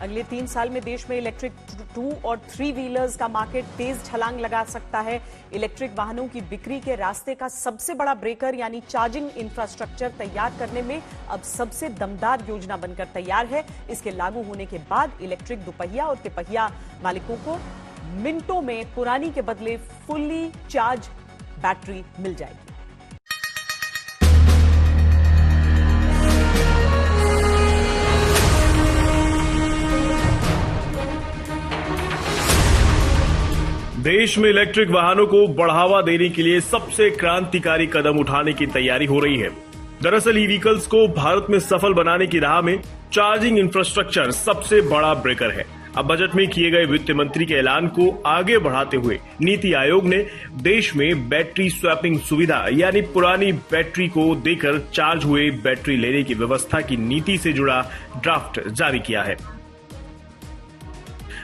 अगले 3 साल में देश में इलेक्ट्रिक 2 और 3 व्हीलर्स का मार्केट तेज छलांग लगा सकता है। इलेक्ट्रिक वाहनों की बिक्री के रास्ते का सबसे बड़ा ब्रेकर यानी चार्जिंग इंफ्रास्ट्रक्चर तैयार करने में अब सबसे दमदार योजना बनकर तैयार है। इसके लागू होने के बाद इलेक्ट्रिक दुपहिया और तिपहिया मालिकों को मिनटों में पुरानी के बदले फुल्ली चार्ज बैटरी मिल जाएगी। देश में इलेक्ट्रिक वाहनों को बढ़ावा देने के लिए सबसे क्रांतिकारी कदम उठाने की तैयारी हो रही है। दरअसल ई व्हीकल्स को भारत में सफल बनाने की राह में चार्जिंग इंफ्रास्ट्रक्चर सबसे बड़ा ब्रेकर है। अब बजट में किए गए वित्त मंत्री के ऐलान को आगे बढ़ाते हुए नीति आयोग ने देश में बैटरी स्वैपिंग सुविधा यानी पुरानी बैटरी को देकर चार्ज हुए बैटरी लेने की व्यवस्था की नीति से जुड़ा ड्राफ्ट जारी किया है।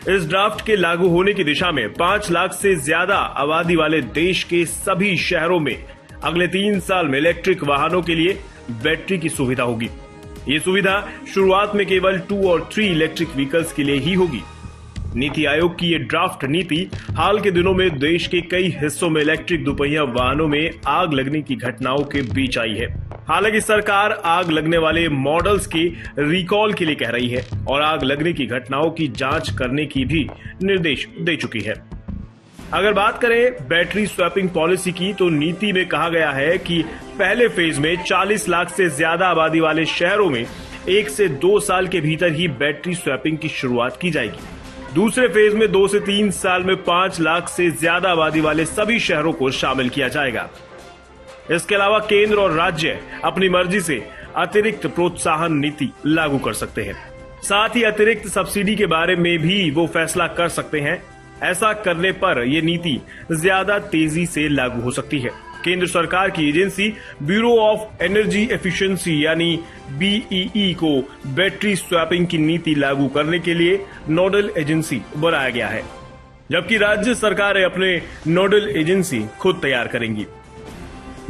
इस ड्राफ्ट के लागू होने की दिशा में 5 लाख से ज्यादा आबादी वाले देश के सभी शहरों में अगले 3 साल में इलेक्ट्रिक वाहनों के लिए बैटरी की सुविधा होगी। ये सुविधा शुरुआत में केवल 2 और 3 इलेक्ट्रिक व्हीकल्स के लिए ही होगी। नीति आयोग की ये ड्राफ्ट नीति हाल के दिनों में देश के कई हिस्सों में इलेक्ट्रिक दोपहिया वाहनों में आग लगने की घटनाओं के बीच आई है। हालांकि सरकार आग लगने वाले मॉडल्स के रिकॉल के लिए कह रही है और आग लगने की घटनाओं की जांच करने की भी निर्देश दे चुकी है। अगर बात करें बैटरी स्वैपिंग पॉलिसी की तो नीति में कहा गया है कि पहले फेज में 40 लाख से ज्यादा आबादी वाले शहरों में 1 से 2 साल के भीतर ही बैटरी स्वैपिंग की शुरुआत की जाएगी। दूसरे फेज में 2 से 3 साल में 5 लाख से ज्यादा आबादी वाले सभी शहरों को शामिल किया जाएगा। इसके अलावा केंद्र और राज्य अपनी मर्जी से अतिरिक्त प्रोत्साहन नीति लागू कर सकते हैं। साथ ही अतिरिक्त सब्सिडी के बारे में भी वो फैसला कर सकते हैं। ऐसा करने पर यह नीति ज्यादा तेजी से लागू हो सकती है। केंद्र सरकार की agency bureau of energy efficiency यानी बीईई को बैटरी स्वैपिंग की नीति लागू करने के लिए नोडल एजेंसी बनाया गया है, जबकि राज्य सरकारें अपने नोडल एजेंसी खुद तैयार करेंगी।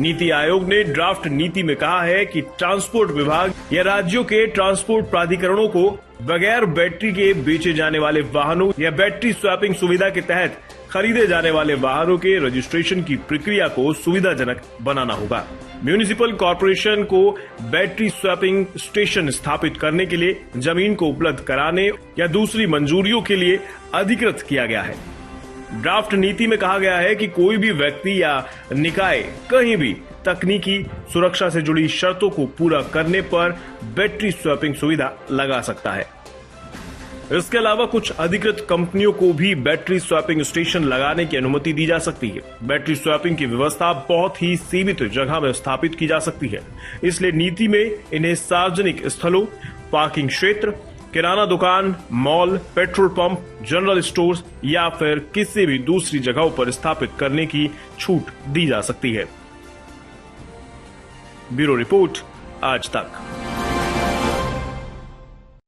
नीति आयोग ने ड्राफ्ट नीति में कहा है कि ट्रांसपोर्ट विभाग या राज्यों के ट्रांसपोर्ट प्राधिकरणों को बगैर बैटरी के बेचे जाने वाले वाहनों या बैटरी स्वैपिंग सुविधा के तहत खरीदे जाने वाले वाहनों के रजिस्ट्रेशन की प्रक्रिया को सुविधाजनक बनाना होगा। म्यूनिसिपल कॉर्पोरेशन को बैटरी स्वैपिंग स्टेशन स्थापित करने के लिए जमीन को उपलब्ध कराने या दूसरी मंजूरियों के लिए अधिकृत किया गया है। ड्राफ्ट नीति में कहा गया है कि कोई भी व्यक्ति या निकाय कहीं भी तकनीकी सुरक्षा से जुड़ी शर्तों को पूरा करने पर बैटरी स्वैपिंग सुविधा लगा सकता है। इसके अलावा कुछ अधिकृत कंपनियों को भी बैटरी स्वैपिंग स्टेशन लगाने की अनुमति दी जा सकती है। बैटरी स्वैपिंग की व्यवस्था बहुत ही सीमित जगह में स्थापित की जा सकती है, इसलिए नीति में इन्हें सार्वजनिक स्थलों, पार्किंग क्षेत्र, किराना दुकान, mall, petrol pump, general stores या फिर किसी भी दूसरी जगहों पर स्थापित करने की छूट दी जा सकती है। ब्यूरो रिपोर्ट, आज तक।